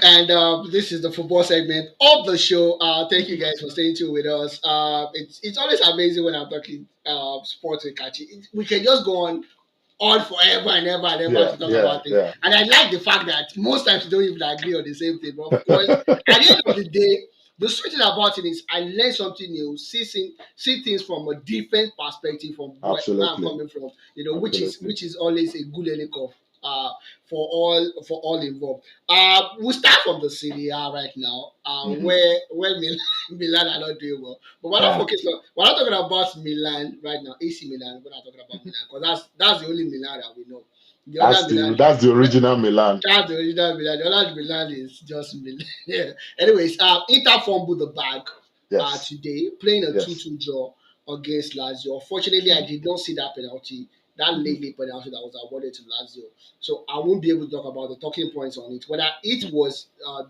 and this is the football segment of the show. Thank you guys for staying tuned with us. It's always amazing when I'm talking sports with Kachi. We can just go on forever and ever and ever Yeah, to talk yeah, about it. yeah. And I like the fact that most times we don't even agree on the same thing. But of course, at the end of the day, the sweet thing about it is I learn something new, see things from a different perspective from where I'm Absolutely, coming from. absolutely. Which is always a good learning curve for all involved. We'll start from the Serie A right now, Hmm. where Milan are not doing well. But Ah, we're not talking about Milan right now, AC Milan. We're not talking about mhm. Milan because that's the only Milan that we know. The other Milan, That's the original Milan. that's the original Milan. The other Milan is just Milan. Yeah. Anyways, Inter fumbled the bag Yes, today, playing a yes. 2-2 draw against Lazio. Unfortunately, I did not see that penalty, that Hmm. late penalty that was awarded to Lazio. So I won't be able to talk about the talking points on it, whether it was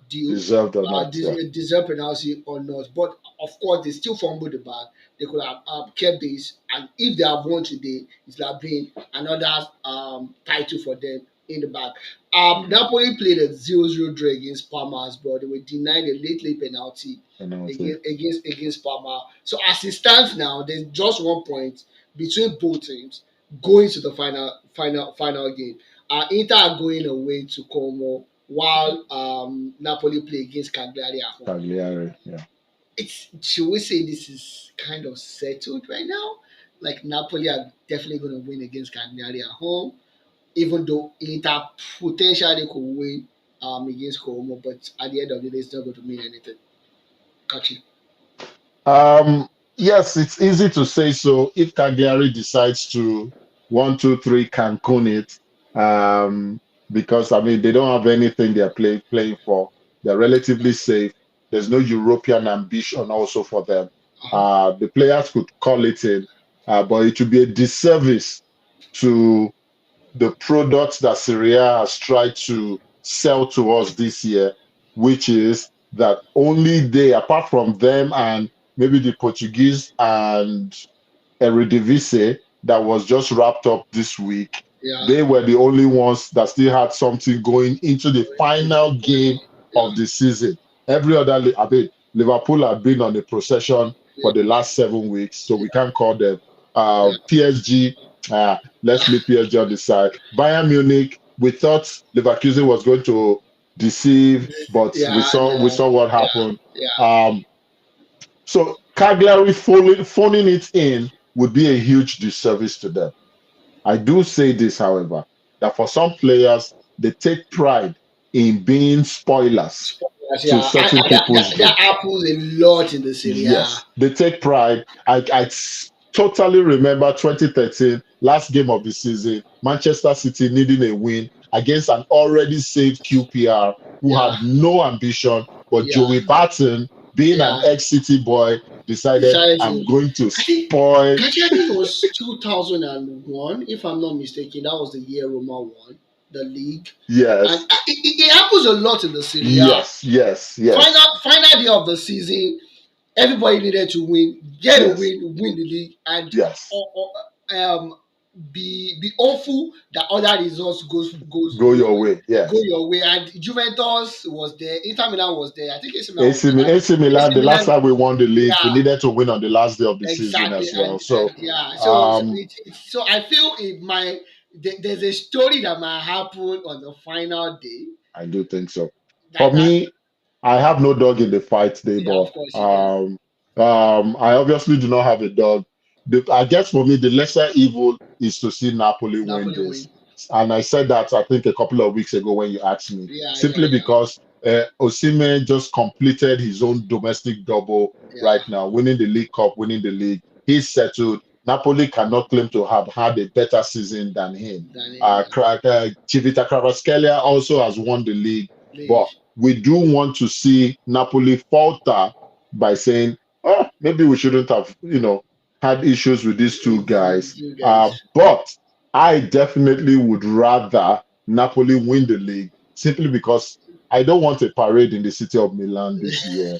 due, Deserved or not? Yeah, deserved penalty or not. But of course, they still fumbled the bag. They could have kept this, and if they have won today, it's like been another title for them in the bag. Napoli played a 0-0 draw against Parma, but they were denied a late penalty penalty. against Parma. So as it stands now, there's just 1 point between both teams going to the final game. Inter are going away to Como while Napoli play against Cagliari at home. Cagliari. Yeah. It's should we say this is kind of settled right now? Like Napoli are definitely going to win against Cagliari at home, even though Inter potentially could win against Como, but at the end of the day, it's not going to mean anything. Catch it. Um, yes, it's easy to say so. If Cagliari decides to 1, 2, 3 Cancun it, because I mean they don't have anything they're playing for. They're relatively safe. There's no European ambition also for them. Uh-huh. The players could call it in, but it would be a disservice to the products that Syria has tried to sell to us this year, which is that only they, apart from them and maybe the Portuguese and Eredivisie that was just wrapped up this week, Yeah. they were the only ones that still had something going into the final game Yeah. of the season. Every other, I mean, Liverpool have been on a procession for the last 7 weeks, so we Yeah. can't call them. Yeah. PSG, let's leave PSG on the side. Bayern Munich, we thought Leverkusen was going to deceive, but we Yeah. saw No. what Yeah. happened. Yeah. Um, so Cagliari phoning it in would be a huge disservice to them. I do say this, however, that for some players, they take pride in being spoilers Spoilers, to yeah. certain people's That game. happens a lot in the city. Yeah. Yes, they take pride. Totally remember 2013, last game of the season, Manchester City needing a win against an already saved QPR who Yeah. had no ambition, but Yeah. Joey Barton, being an Yeah. ex-City boy, decided, Decided I'm to. going to I think. spoil. I think it was 2001, if I'm not mistaken. That was the year Roma won the league, and Yes, it happens a lot in the city. Yeah. yes, yes, yes, Final day of the season, everybody needed to win, get a yes, win the league, and yes. um, be hopeful that other results Go your way. go Yes. your way. And Juventus was there, Inter Milan was there. I think AC Milan was AC, there. AC Milan, AC the last Milan, time we won the league, we yeah, needed to win on the last day of the season exactly. as well. And So, yeah, um, so I feel there's a story that might happen on the final day. I do think so. For That me, I have no dog in the fight, Yeah, Debo. of course you don't. I obviously do not have a dog. I guess for me, the lesser evil is to see Napoli win Napoli this. win. And I said that, I think, a couple of weeks ago when you asked me, Yeah, yeah, simply yeah, because Osimhen just completed his own domestic double yeah. right now, winning the League Cup, winning the league. He's settled. Napoli cannot claim to have had a better season than him. Danny, Civita Kvaratskhelia also has won the league, league. but we do want to see Napoli falter by saying, oh, maybe we shouldn't have, had issues with these two guys. You guys. But I definitely would rather Napoli win the league simply because I don't want a parade in the city of Milan this year.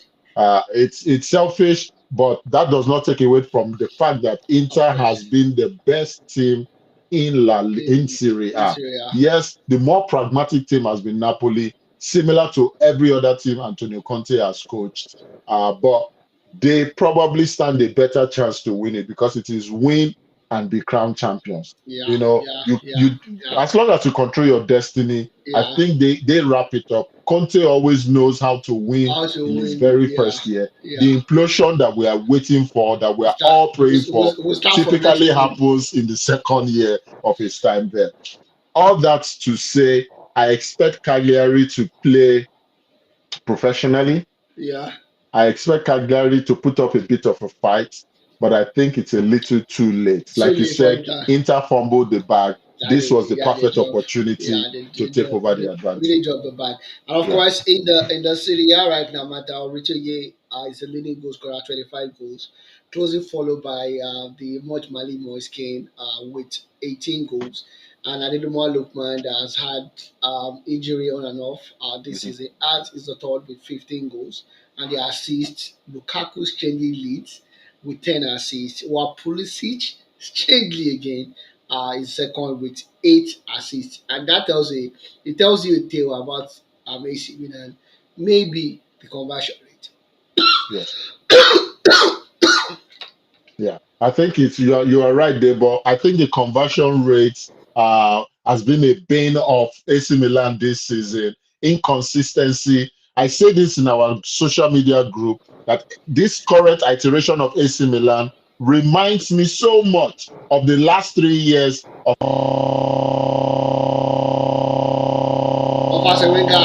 It's selfish, but that does not take away from the fact that Of Inter course. has been the best team in In, Serie in A. Syria. Yes, the more pragmatic team has been Napoli, similar to every other team Antonio Conte has coached. But they probably stand a better chance to win it because it is win and be crowned champions. Yeah, You know, yeah, you yeah, yeah, as long as you control your destiny, I yeah. think they wrap it up. Conte always knows how to win How to in his win? very Yeah, first year. yeah. The implosion that we are waiting for, that we We are start. all praying for, We start from next typically season. happens in the second year of his time there. All that to say, I expect Cagliari to play professionally. Yeah. I expect Cagliari to put up a bit of a fight, but I think it's a little too late. Too Like you late for said, Inter. Inter fumbled the bag. Yeah, This was the they perfect drop. opportunity Yeah, to they take drop. over the advantage. Really drop the bag. And of Yeah. course, in the Serie A right now, Matteo Ricciardi is the leading goal scorer, 25 goals, closely followed by the much Mali Moiskin with 18 goals. And Ademola Lookman that has had injury on and off this Mhm. season, as is the third with 15 goals. And the assists, Lukaku's changing leads with 10 assists, while Pulisic strangely again is second with 8 assists, and that tells you a tale about AC Milan, maybe the conversion rate. Yes. Yeah, I think it's you are right there, but I think the conversion rate has been a bane of AC Milan this season. Inconsistency. I say this in our social media group that this current iteration of AC Milan reminds me so much of the last 3 years Of Arsene Wenger